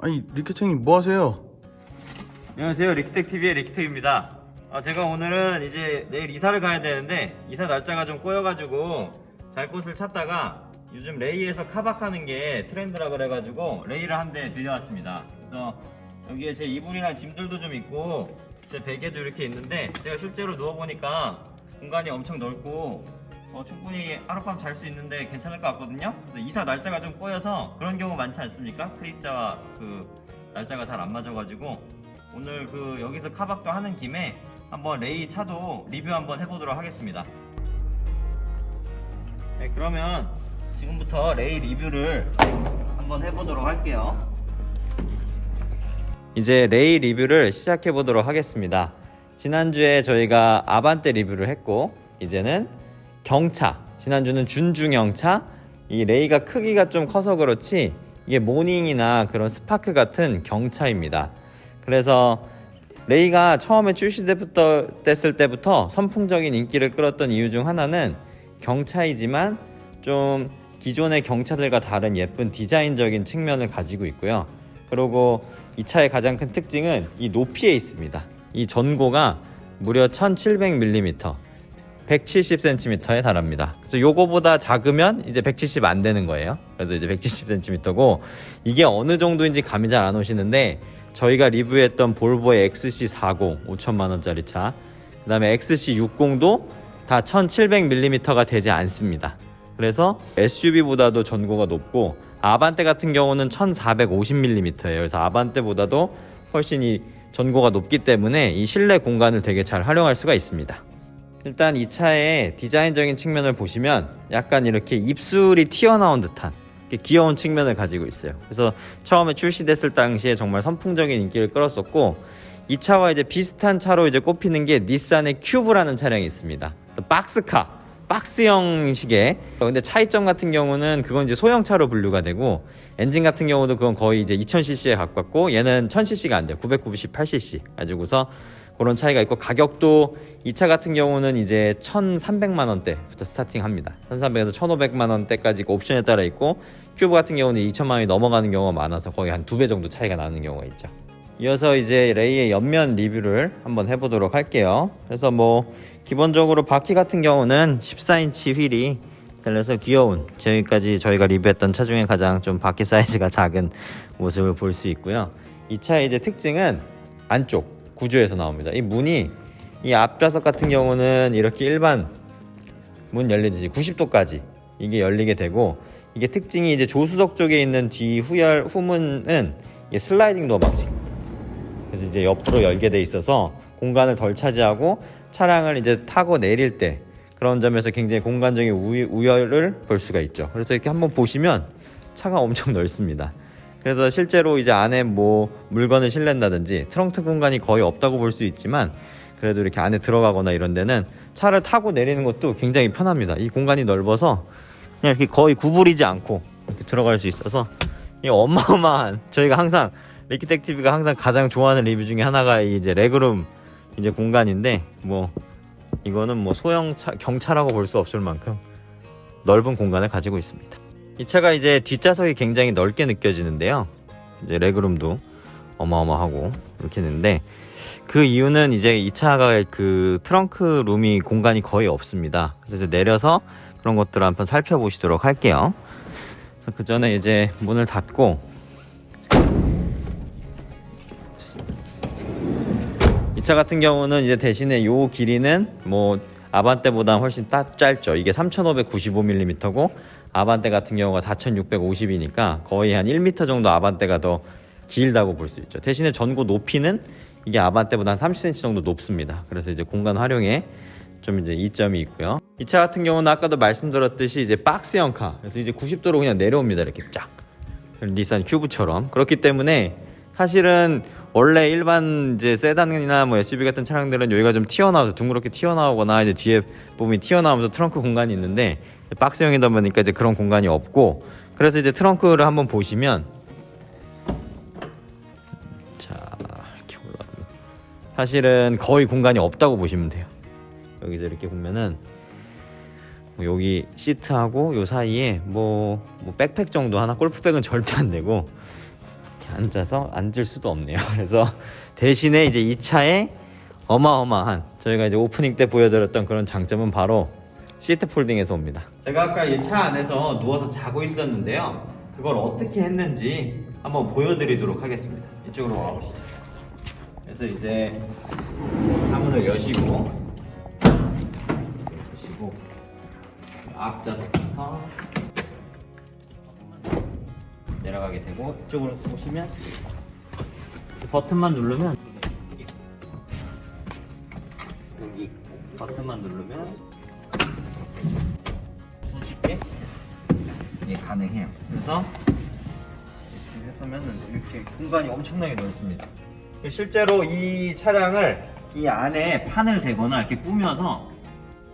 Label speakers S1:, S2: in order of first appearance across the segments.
S1: 아니 리케청님 뭐 하세요?
S2: 안녕하세요, 리키텍TV의 리키텍입니다. 제가 오늘은 이제 내일 이사를 가야 되는데 이사 날짜가 좀 꼬여가지고 잘 곳을 찾다가 요즘 레이에서 카박하는 게 트렌드라 그래가지고 레이를 한 대 빌려왔습니다. 그래서 여기에 제 이불이랑 짐들도 좀 있고 제 베개도 이렇게 있는데 제가 실제로 누워보니까 공간이 엄청 넓고 충분히 하룻밤 잘 수 있는데 괜찮을 것 같거든요. 그래서 이사 날짜가 좀 꼬여서 그런 경우 많지 않습니까? 세입자와 그 날짜가 잘 안 맞아가지고 오늘 여기서 카박도 하는 김에 한번 레이 차도 리뷰 한번 해보도록 하겠습니다. 네, 그러면 지금부터 레이 리뷰를 한번 해보도록 할게요. 이제 레이 리뷰를 시작해 보도록 하겠습니다. 지난주에 저희가 아반떼 리뷰를 했고 이제는 경차, 지난주는 준중형차. 이 레이가 크기가 좀 커서 그렇지 이게 모닝이나 그런 스파크 같은 경차입니다. 그래서 레이가 처음에 출시됐을 때부터 선풍적인 인기를 끌었던 이유 중 하나는 경차이지만 좀 기존의 경차들과 다른 예쁜 디자인적인 측면을 가지고 있고요. 그리고 이 차의 가장 큰 특징은 이 높이에 있습니다. 이 전고가 무려 1700mm, 170cm에 달합니다. 그래서 요거보다 작으면 이제 170 안 되는 거예요. 그래서 이제 170cm고 이게 어느 정도인지 감이 잘 안 오시는데 저희가 리뷰했던 볼보의 XC40 5천만원짜리 차, 그 다음에 XC60도 다 1700mm가 되지 않습니다. 그래서 SUV보다도 전고가 높고 아반떼 같은 경우는 1450mm예요. 그래서 아반떼보다도 훨씬 이 전고가 높기 때문에 이 실내 공간을 되게 잘 활용할 수가 있습니다. 일단 이 차의 디자인적인 측면을 보시면 약간 이렇게 입술이 튀어나온 듯한 귀여운 측면을 가지고 있어요. 그래서 처음에 출시됐을 당시에 정말 선풍적인 인기를 끌었었고 이 차와 이제 비슷한 차로 이제 꼽히는 게 닛산의 큐브라는 차량이 있습니다. 박스카, 박스형식의. 근데 차이점 같은 경우는 그건 이제 소형차로 분류가 되고 엔진 같은 경우도 그건 거의 이제 2000cc에 가깝고 얘는 1000cc가 안 돼요. 998cc 가지고서 그런 차이가 있고 가격도 이 차 같은 경우는 이제 1300만 원대부터 스타팅합니다. 1300에서 1500만 원대까지 옵션에 따라 있고 큐브 같은 경우는 2000만 원이 넘어가는 경우가 많아서 거의 한 2배 정도 차이가 나는 경우가 있죠. 이어서 이제 레이의 옆면 리뷰를 한번 해보도록 할게요. 그래서 뭐 기본적으로 바퀴 같은 경우는 14인치 휠이 달려서 귀여운, 지금까지 저희가 리뷰했던 차 중에 가장 좀 바퀴 사이즈가 작은 모습을 볼 수 있고요. 이 차의 이제 특징은 안쪽 구조에서 나옵니다. 이 문이 이 앞좌석 같은 경우는 이렇게 일반 문 열리듯이 90도까지 이게 열리게 되고, 이게 특징이 이제 조수석 쪽에 있는 뒤 후문은 이게 슬라이딩 도어 방식입니다. 그래서 이제 옆으로 열게 돼 있어서 공간을 덜 차지하고 차량을 이제 타고 내릴 때 그런 점에서 굉장히 공간적인 우열을 볼 수가 있죠. 그래서 이렇게 한번 보시면 차가 엄청 넓습니다. 그래서 실제로 이제 안에 뭐 물건을 실는다든지 트렁크 공간이 거의 없다고 볼 수 있지만 그래도 이렇게 안에 들어가거나 이런 데는 차를 타고 내리는 것도 굉장히 편합니다. 이 공간이 넓어서 그냥 이렇게 거의 구부리지 않고 이렇게 들어갈 수 있어서 이 어마어마한, 저희가 항상 리키텍TV가 항상 가장 좋아하는 리뷰 중에 하나가 이제 레그룸 이제 공간인데, 뭐 이거는 뭐 소형차, 경차라고 볼 수 없을 만큼 넓은 공간을 가지고 있습니다. 이 차가 이제 뒷좌석이 굉장히 넓게 느껴지는데요. 이제 레그룸도 어마어마하고 이렇게 있는데, 그 이유는 이제 이 차가 그 트렁크 룸이 공간이 거의 없습니다. 그래서 이제 내려서 그런 것들을 한번 살펴보시도록 할게요. 그래서 그 전에 이제 문을 닫고, 이 차 같은 경우는 이제 대신에 요 길이는 뭐 아반떼보다 훨씬 짧죠. 이게 3595mm고 아반떼 같은 경우가 4650이니까 거의 한 1m 정도 아반떼가 더 길다고 볼 수 있죠. 대신에 전고 높이는 이게 아반떼보다 한 30cm 정도 높습니다. 그래서 이제 공간 활용에 좀 이제 이점이 있고요. 이 차 같은 경우는 아까도 말씀드렸듯이 이제 박스형 카, 그래서 이제 90도로 그냥 내려옵니다. 이렇게 쫙 닛산 큐브처럼. 그렇기 때문에 사실은 원래 일반 이제 세단이나 뭐 SUV 같은 차량들은 여기가 좀 튀어나와서 둥그렇게 튀어나오거나 이제 뒤에 부분이 튀어나오면서 트렁크 공간이 있는데, 박스형이다 보니까 이제 그런 공간이 없고, 그래서 이제 트렁크를 한번 보시면, 자 이렇게 올라갑니다. 사실은 거의 공간이 없다고 보시면 돼요. 여기서 이렇게 보면은 여기 시트하고 요 사이에 뭐 백팩 정도 하나, 골프백은 절대 안 되고 앉아서 앉을 수도 없네요. 그래서 대신에 이제 이 차에 어마어마한 저희가 이제 오프닝 때 보여드렸던 그런 장점은 바로 시트 폴딩에서 옵니다. 제가 아까 이 차 안에서 누워서 자고 있었는데요. 그걸 어떻게 했는지 한번 보여드리도록 하겠습니다. 이쪽으로 와보시죠. 그래서 이제 차문을 여시고 앞좌석부터 내려가게 되고 이쪽으로 보시면 버튼만 누르면 여기 버튼만 누르면 손쉽게 이게 가능해요. 그래서 이렇게 서면은 이렇게 공간이 엄청나게 넓습니다. 실제로 이 차량을 이 안에 판을 대거나 이렇게 꾸며서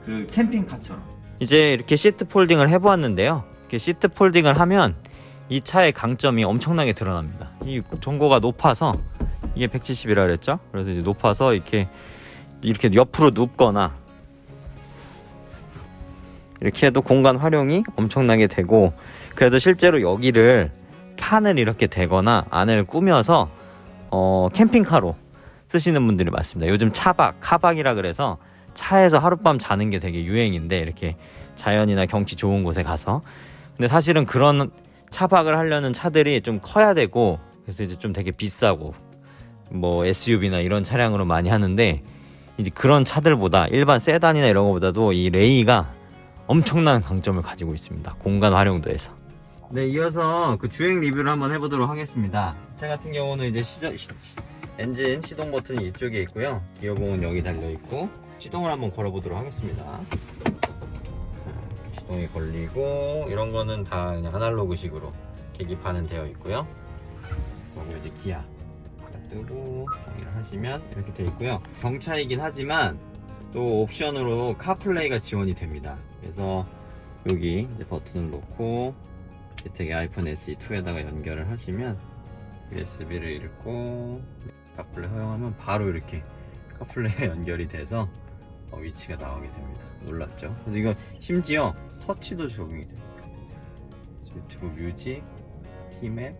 S2: 그 캠핑카처럼 이제 이렇게 시트 폴딩을 해보았는데요. 이렇게 시트 폴딩을 하면 이 차의 강점이 엄청나게 드러납니다. 이 전고가 높아서 이게 170이라 그랬죠? 그래서 이제 높아서 이렇게 옆으로 눕거나 이렇게 해도 공간 활용이 엄청나게 되고, 그래서 실제로 여기를 판을 이렇게 대거나 안을 꾸며서 캠핑카로 쓰시는 분들이 많습니다. 요즘 카박이라 그래서 차에서 하룻밤 자는 게 되게 유행인데, 이렇게 자연이나 경치 좋은 곳에 가서. 근데 사실은 그런 차박을 하려는 차들이 좀 커야 되고, 그래서 이제 좀 되게 비싸고 뭐 SUV나 이런 차량으로 많이 하는데, 이제 그런 차들보다 일반 세단이나 이런 거보다도 이 레이가 엄청난 강점을 가지고 있습니다. 공간 활용도에서. 네, 이어서 그 주행 리뷰를 한번 해보도록 하겠습니다. 차 같은 경우는 이제 엔진 시동 버튼이 이쪽에 있고요. 기어봉은 여기 달려 있고, 시동을 한번 걸어보도록 하겠습니다. 시동이 걸리고, 이런 거는 다 그냥 아날로그식으로 계기판은 되어 있고요. 그리고 이제 기아 뜨고 정리를 하시면 이렇게 되어 있고요. 경차이긴 하지만 또 옵션으로 카플레이가 지원이 됩니다. 그래서 여기 이제 버튼을 놓고 재택의 아이폰 SE2에다가 연결을 하시면 USB를 읽고 카플레이 허용하면 바로 이렇게 카플레이가 연결이 돼서 위치가 나오게 됩니다. 놀랍죠? 그래서 이거 심지어 터치도 적용이 됩니다. 유튜브 뮤직, 티맵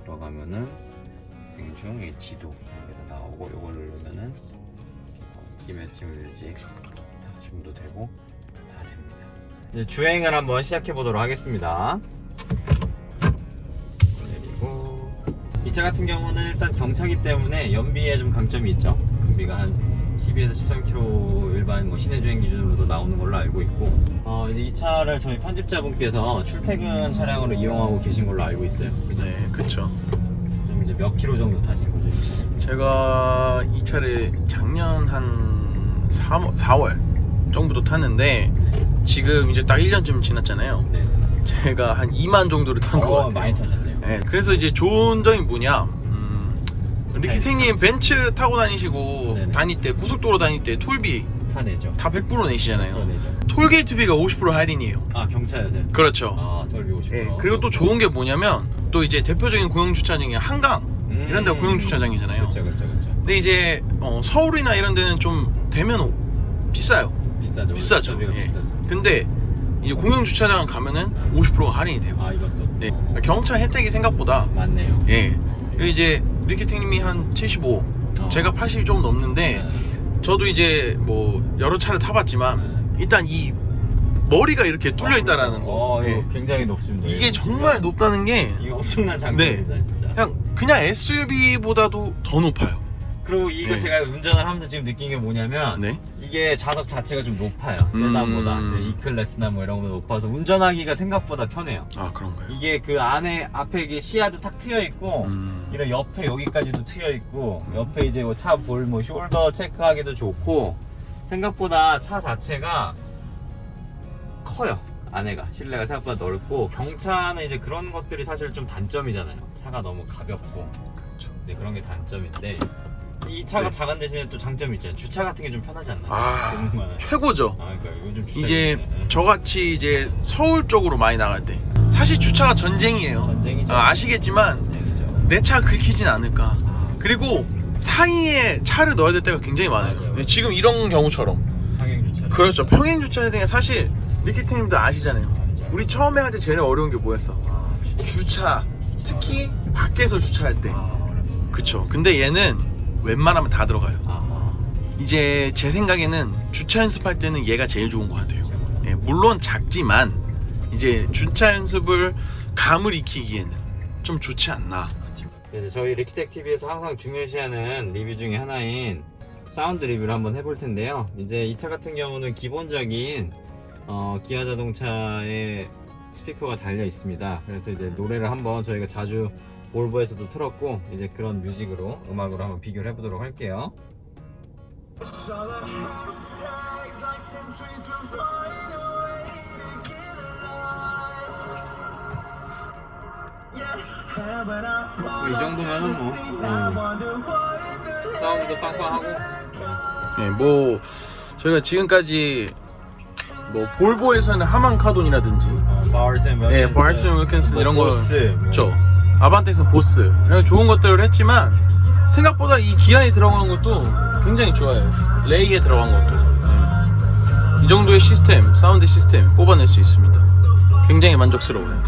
S2: 들어가면은 중에 지도 여기다 나오고, 이걸 누르면은 티맵 뮤직 줌도 되고 다 됩니다. 이제 주행을 한번 시작해 보도록 하겠습니다. 내리고, 이 차 같은 경우는 일단 경차기 때문에 연비에 좀 강점이 있죠. 연비가 한 12에서 13km 일반 뭐 시내 주행 기준으로도 나오는 걸로 알고 있고, 이제 이 차를 저희 편집자분께서 출퇴근 차량으로 이용하고 계신 걸로 알고 있어요. 그죠?
S1: 네, 그쵸.
S2: 좀 이제 몇 킬로 정도 타신 거죠?
S1: 제가 이 차를 작년 한 4월 정도 탔는데, 지금 이제 딱 1년쯤 지났잖아요.
S2: 네.
S1: 제가 한 2만 정도를 탄 것 같아요.
S2: 많이 타셨네요.
S1: 네, 그래서 이제 좋은 점이 뭐냐, 리키탱님 벤츠 타고 다니시고,
S2: 네네.
S1: 다닐 때 고속도로 다닐 때 톨비
S2: 타 내죠.
S1: 다 100% 내시잖아요.
S2: 내죠.
S1: 톨게이트비가 50% 할인이에요.
S2: 아, 경차여세요?
S1: 그렇죠.
S2: 아, 톨비 50%.
S1: 예, 그리고 또 좋은 게 뭐냐면, 또 이제 대표적인 공영주차장이 한강 이런 데가 공영주차장이잖아요.
S2: 그렇죠.
S1: 근데 이제 서울이나 이런 데는 좀 되면 비싸요.
S2: 비싸죠.
S1: 예.
S2: 비싸죠.
S1: 근데 이제 공영주차장 가면은 50%가 할인이 돼요.
S2: 아, 이것도.
S1: 네. 경차 혜택이 생각보다
S2: 맞네요.
S1: 예. 이제 리키팅님이 한 75, 제가 80이 좀 넘는데, 저도 이제 뭐 여러 차를 타봤지만 일단 이 머리가 이렇게 뚫려 있다라는 거.
S2: 이거
S1: 예.
S2: 굉장히 높습니다.
S1: 이게 정말 높다는 게
S2: 이거 엄청난 장점입니다, 진짜.
S1: 그냥 SUV보다도 더 높아요.
S2: 그리고 이거
S1: 네.
S2: 제가 운전을 하면서 지금 느낀 게 뭐냐면,
S1: 네.
S2: 이게 좌석 자체가 좀 높아요. 세단보다 E클래스나 뭐 이런 거보다 높아서 운전하기가 생각보다 편해요.
S1: 아, 그런가요?
S2: 이게 그 안에 앞에 이게 시야도 탁 트여 있고, 이런 옆에 여기까지도 트여 있고, 옆에 이제 뭐 차 볼 뭐 숄더 체크하기도 좋고, 생각보다 차 자체가 커요. 안에가 실내가 생각보다 넓고, 경차는 이제 그런 것들이 사실 좀 단점이잖아요. 차가 너무 가볍고.
S1: 그렇죠.
S2: 네, 그런 게 단점인데, 이 차가
S1: 네.
S2: 작은 대신에 또 장점이 있잖아요. 주차 같은 게 좀 편하지 않나요?
S1: 아, 최고죠.
S2: 그러니까 요즘 주차
S1: 이제 저같이 이제 서울 쪽으로 많이 나갈 때 사실 주차가 전쟁이에요.
S2: 전쟁이죠.
S1: 아시겠지만
S2: 전쟁이죠.
S1: 내 차 긁히진 않을까. 그리고 사이에 차를 넣어야 될 때가 굉장히 많아요.
S2: 맞아요.
S1: 지금 이런 경우처럼.
S2: 평행 주차.
S1: 그렇죠. 평행 주차 등에 사실 리키팅님도 아시잖아요.
S2: 알죠.
S1: 우리 처음에 할 때 제일 어려운 게 뭐였어? 주차. 특히 밖에서 주차할 때.
S2: 어렵습니다.
S1: 그쵸. 근데 얘는 웬만하면 다 들어가요.
S2: 아하.
S1: 이제 제 생각에는 주차 연습할 때는 얘가 제일 좋은 것 같아요. 예, 물론 작지만 이제 주차 연습을 감을 익히기에는 좀 좋지 않나.
S2: 이제 저희 리키텍 TV에서 항상 중요시하는 리뷰 중에 하나인 사운드 리뷰를 한번 해볼 텐데요. 이제 이 차 같은 경우는 기본적인 기아 자동차의 스피커가 달려 있습니다. 그래서 이제 노래를 한번 저희가 자주 볼보에서도 틀었고 이제 그런 뮤직으로 음악으로 한번 비교를 해보도록 할게요. 이 정도면은 뭐 사운드도 빵빵하고
S1: 예, 뭐 저희가 지금까지 뭐 볼보에서는 하만 카돈이라든지 예, 바르스 윌킨슨 이런 거 그렇죠. 아반떼에서 보스 이런 좋은 것들을 했지만 생각보다 이 기아에 들어간 것도 굉장히 좋아요. 레이에 들어간 것도 이 정도의 시스템, 사운드 시스템 뽑아낼 수 있습니다. 굉장히 만족스러워요.